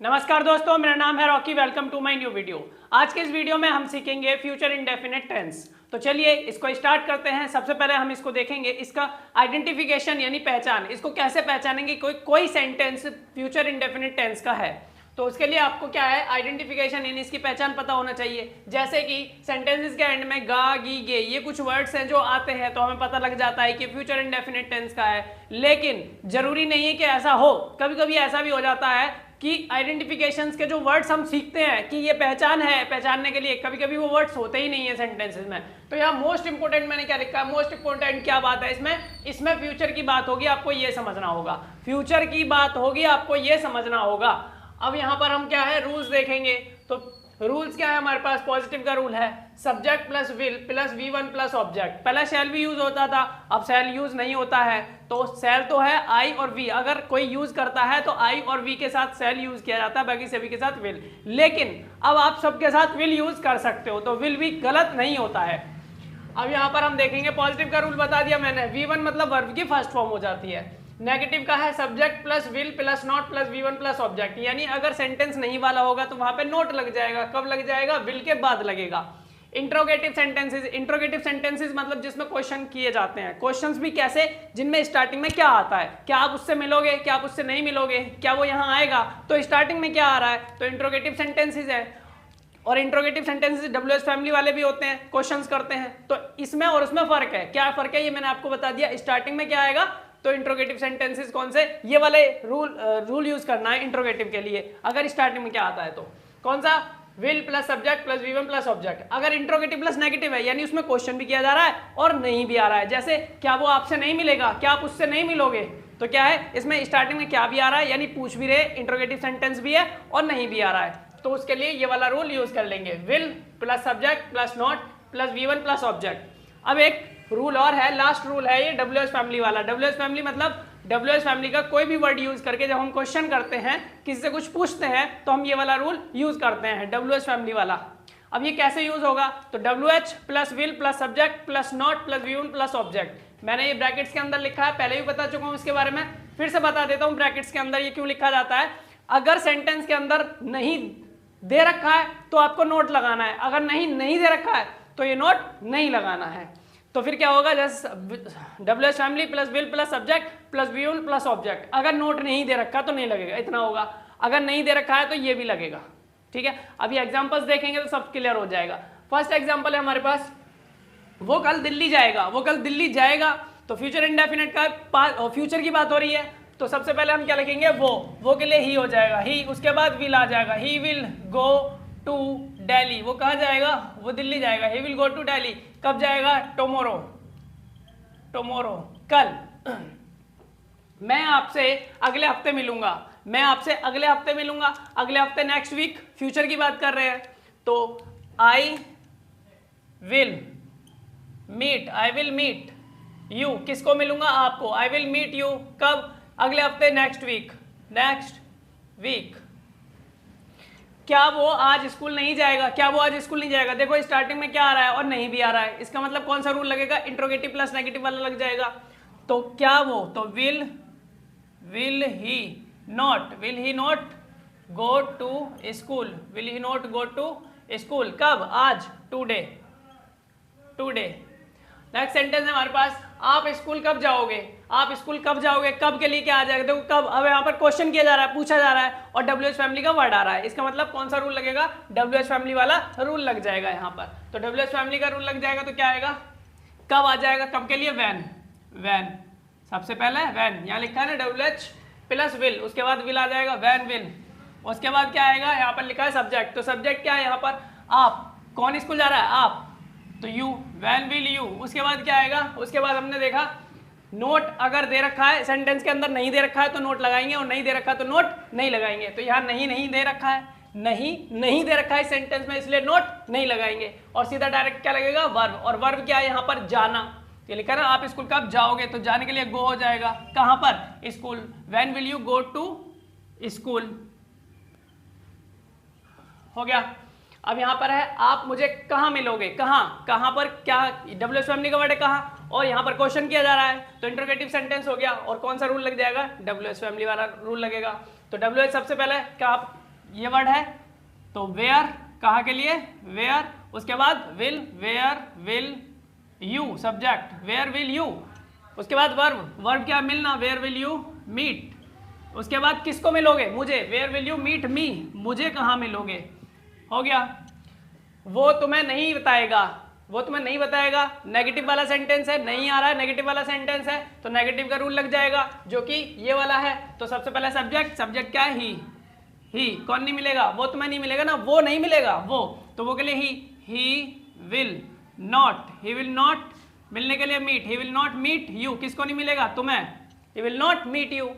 नमस्कार दोस्तों, मेरा नाम है Rocky. Welcome to my new video. आज के इस वीडियो में हम सीखेंगे फ्यूचर इंडेफिनिट टेंस। तो चलिए इसको स्टार्ट करते हैं। सबसे पहले हम इसको देखेंगे, इसका आइडेंटिफिकेशन यानी पहचान। इसको कैसे पहचानेंगे कोई सेंटेंस फ्यूचर इंडेफिनिट टेंस का है। तो उसके लिए आपको क्या है, आइडेंटिफिकेशन यानी इसकी पहचान पता होना चाहिए। जैसे कि सेंटेंसेस के एंड में गा, गी, गे ये कुछ वर्ड्स हैं जो आते हैं तो हमें पता लग जाता है कि फ्यूचर इंडेफिनिट टेंस का है। लेकिन जरूरी नहीं है कि ऐसा हो। कभी कभी ऐसा भी हो जाता है कि आइडेंटिफिकेशंस के जो वर्ड्स हम सीखते हैं कि ये पहचान है, पहचानने के लिए कभी कभी वो वर्ड्स होते ही नहीं है सेंटेंसेस में। तो यहाँ मोस्ट इंपोर्टेंट मैंने क्या लिखा है, मोस्ट इंपोर्टेंट क्या बात है इसमें फ्यूचर की बात होगी, आपको ये समझना होगा। फ्यूचर की बात होगी, आपको ये समझना होगा। अब यहाँ पर हम क्या है, रूल्स देखेंगे। तो रूल्स क्या है हमारे पास, पॉजिटिव का रूल है subject plus will plus V1 plus object. पहला शैल भी यूज होता था, अब शैल यूज नहीं होता है। तो शैल तो है आई और वी, अगर कोई यूज करता है तो आई और वी के साथ शैल यूज किया जाता है, बाकी सभी के साथ विल। लेकिन अब आप सबके साथ विल यूज कर सकते हो, तो विल भी गलत नहीं होता है। अब यहाँ पर हम देखेंगे, पॉजिटिव का रूल बता दिया मैंने, V1 मतलब वर्ब की फर्स्ट फॉर्म हो जाती है। नेगेटिव का है subject plus will plus not plus V1 plus object, यानी अगर सेंटेंस नहीं वाला होगा तो वहां पे नोट लग जाएगा। कब लग जाएगा, विल के बाद लगेगा। इंट्रोगेटिव सेंटेंसेस मतलब जिसमें क्वेश्चन किए जाते हैं। क्वेश्चंस भी कैसे, जिनमें स्टार्टिंग में क्या आता है, क्या आप उससे मिलोगे, क्या आप उससे नहीं मिलोगे, क्या वो यहाँ आएगा, तो स्टार्टिंग में क्या आ रहा है, तो इंट्रोगेटिव सेंटेंसेस है। और इंट्रोगेटिव सेंटेंसेस WH फैमिली वाले भी होते हैं, क्वेश्चंस करते हैं। तो इसमें और उसमें फर्क है। क्या फर्क है ये मैंने आपको बता दिया। स्टार्टिंग में क्या आएगा, तो इंट्रोगेटिव सेंटेंसेस कौन से, ये वाले रूल यूज करना है इंट्रोगेटिव के लिए। अगर स्टार्टिंग में क्या आता है तो कौन सा, will plus subject plus V1 plus object. अगर इंट्रोगेटिव प्लस नेगेटिव है यानी उसमें क्वेश्चन भी किया जा रहा है और नहीं भी आ रहा है। जैसे क्या वो आपसे नहीं मिलेगा, क्या आप उससे नहीं मिलोगे, तो क्या है इसमें स्टार्टिंग में क्या भी आ रहा है, यानी पूछ भी रहे, इंट्रोगेटिव सेंटेंस भी है और नहीं भी आ रहा है। तो उसके लिए ये वाला रूल यूज कर लेंगे, will plus subject plus not plus V1 plus object. अब एक रूल और है, लास्ट रूल है ये WH फैमिली वाला। WH फैमिली मतलब WH फैमिली का कोई भी वर्ड यूज करके जब हम क्वेश्चन करते हैं, किसी से कुछ पूछते हैं, तो हम ये वाला रूल यूज करते हैं, WH फैमिली वाला। अब ये कैसे यूज होगा, तो WH plus will plus subject plus not plus V1 plus object. मैंने ये ब्रैकेट्स के अंदर लिखा है, पहले भी बता चुका हूं इसके बारे में, फिर से बता देता हूं ब्रैकेट्स के अंदर ये क्यों लिखा जाता है। अगर सेंटेंस के अंदर नहीं दे रखा है तो आपको नोट लगाना है, अगर नहीं दे रखा है तो ये नोट नहीं लगाना है। तो फिर क्या होगा, जैसे WH family plus will plus subject plus V1 plus object. अगर नोट नहीं दे रखा तो नहीं लगेगा, इतना होगा। अगर नहीं दे रखा है तो ये भी लगेगा। ठीक है, अभी एग्जांपल्स देखेंगे तो सब क्लियर हो जाएगा। फर्स्ट एग्जांपल है हमारे पास, वो कल दिल्ली जाएगा। वो कल दिल्ली जाएगा, तो फ्यूचर इंडेफिनिट का फ्यूचर की बात हो रही है। तो सबसे पहले हम क्या लिखेंगे, वो के लिए ही हो जाएगा, ही। उसके बाद विल आ जाएगा, he will go to Delhi. वो कहाँ जाएगा, वो दिल्ली जाएगा। He will go to Delhi. कब जाएगा, टुमारो, कल। मैं आपसे अगले हफ्ते मिलूंगा, अगले हफ्ते नेक्स्ट वीक, फ्यूचर की बात कर रहे हैं। तो आई विल मीट यू, किसको मिलूंगा, आपको। आई विल मीट यू कब, अगले हफ्ते, नेक्स्ट वीक। क्या वो आज स्कूल नहीं जाएगा, देखो स्टार्टिंग में क्या आ रहा है और नहीं भी आ रहा है, इसका मतलब कौन सा रूल लगेगा, इंट्रोगेटिव प्लस नेगेटिव वाला लग जाएगा। तो क्या वो, तो will he not go to school, कब, आज, टुडे। नेक्स्ट सेंटेंस है हमारे पास, आप स्कूल कब जाओगे, कब के लिए क्या आ जाएगा, देखो कब। अब यहाँ पर क्वेश्चन किया जा रहा है, पूछा जा रहा है और WH फैमिली का वर्ड आ रहा है, इसका मतलब कौन सा रूल लगेगा, WH फैमिली वाला रूल लग जाएगा यहाँ पर। तो WH फैमिली का रूल लग जाएगा तो क्या आएगा, कब आ जाएगा, कब के लिए, वैन। सबसे पहले वैन, यहाँ लिखा है ना WH प्लस विल, उसके बाद विल आ जाएगा, वैन विल। उसके बाद क्या आएगा, यहाँ पर लिखा है सब्जेक्ट, तो सब्जेक्ट क्या है यहाँ पर, आप। कौन स्कूल जा रहा है, आप, तो यू, वैन विल यू। उसके बाद क्या आएगा, उसके बाद हमने देखा नोट अगर दे रखा है, सेंटेंस के अंदर नहीं दे रखा है तो नोट लगाएंगे, और नहीं दे रखा है तो नोट नहीं लगाएंगे। तो यहाँ नहीं दे रखा है, नहीं दे रखा है सेंटेंस में, इसलिए नोट नहीं लगाएंगे और सीधा डायरेक्ट क्या लगेगा, वर्ब। और वर्ब क्या है यहाँ पर, जाना। ये लिखा ना, आप स्कूल कब जाओगे, तो जाने के लिए गो हो जाएगा, कहाँ पर, school. When will you go to school, हो गया। अब यहाँ पर है, आप मुझे कहाँ मिलोगे, कहाँ पर, क्या WH फैमिली का वर्ड है कहाँ, और यहाँ पर क्वेश्चन किया जा रहा है तो इंट्रोगेटिव सेंटेंस हो गया। और कौन सा रूल लग जाएगा, WH फैमिली वाला रूल लगेगा। तो WH सबसे पहले क्या, आप ये वर्ड है, तो वेयर कहाँ के लिए, वेयर, उसके बाद will, where will you subject, where will you, उसके बाद वर्ब, वर्ब क्या मिलना, वेयर विल यू मीट, उसके बाद किसको मिलोगे, मुझे, where will you meet me, मुझे कहाँ मिलोगे, हो गया। वो तुम्हें नहीं बताएगा, वो तुम्हें नहीं बताएगा, नेगेटिव वाला सेंटेंस है, नहीं आ रहा है, नेगेटिव वाला सेंटेंस है तो नेगेटिव का रूल लग जाएगा जो कि ये वाला है। तो सबसे पहले सब्जेक्ट, सब्जेक्ट क्या है, ही, कौन नहीं मिलेगा, वो तुम्हें नहीं मिलेगा ना, वो नहीं मिलेगा, वो, तो वो के लिए he will not, he will not मिलने के लिए meet, he will not meet you, किसको नहीं मिलेगा, तुम्हें, he will not meet you.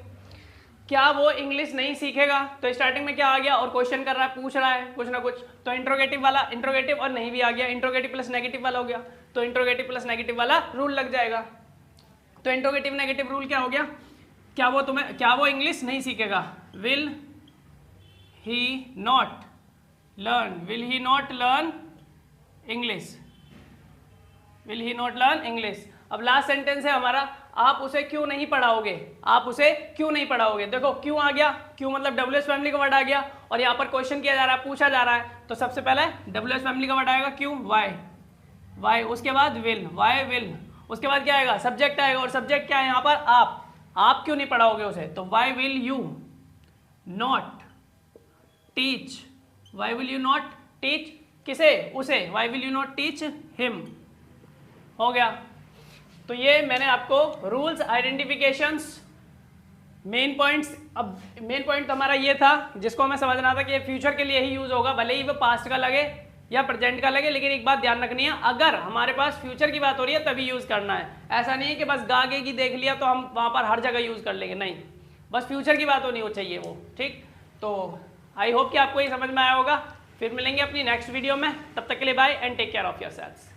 क्या वो इंग्लिश नहीं सीखेगा, तो स्टार्टिंग में क्या आ गया और क्वेश्चन कर रहा है, पूछ रहा है कुछ ना कुछ, तो इंट्रोगेटिव वाला, इंट्रोगेटिव और नहीं भी आ गया, इंट्रोगेटिव प्लस नेगेटिव वाला हो गया, तो इंट्रोगेटिव प्लस नेगेटिव वाला रूल लग जाएगा। तो इंट्रोगेटिव नेगेटिव रूल क्या हो गया, क्या वो तुम्हें, क्या वो इंग्लिश नहीं सीखेगा, will he not learn, will he not learn English, will he not learn English. अब लास्ट सेंटेंस है हमारा, आप उसे क्यों नहीं पढ़ाओगे, आप उसे क्यों नहीं पढ़ाओगे, देखो क्यों आ गया, क्यों मतलब WH फैमिली का वर्ड आ गया और यहाँ पर क्वेश्चन किया जा रहा है, पूछा जा रहा है, तो सबसे पहले WH फैमिली का वर्ड आएगा क्यों, वाई, उसके बाद विल, वाई विल, उसके बाद क्या आएगा, सब्जेक्ट आएगा, और सब्जेक्ट क्या है यहाँ पर, आप क्यों नहीं पढ़ाओगे उसे, तो why will you not teach, why will you not teach किसे, उसे, why will you not teach him, हो गया। तो ये मैंने आपको रूल्स, आइडेंटिफिकेशंस, मेन पॉइंट्स, अब मेन पॉइंट हमारा ये था जिसको हमें समझना था कि ये फ्यूचर के लिए ही यूज होगा, भले ही वो पास्ट का लगे या प्रेजेंट का लगे, लेकिन एक बात ध्यान रखनी है, अगर हमारे पास फ्यूचर की बात हो रही है तभी यूज करना है, ऐसा नहीं है कि बस गागे की देख लिया तो हम वहां पर हर जगह यूज कर लेंगे, नहीं, बस फ्यूचर की बात होनी हो चाहिए वो, ठीक। तो आई होप कि आपको ये समझ में आया होगा, फिर मिलेंगे अपनी नेक्स्ट वीडियो में, तब तक के लिए bye and take care of yourselves.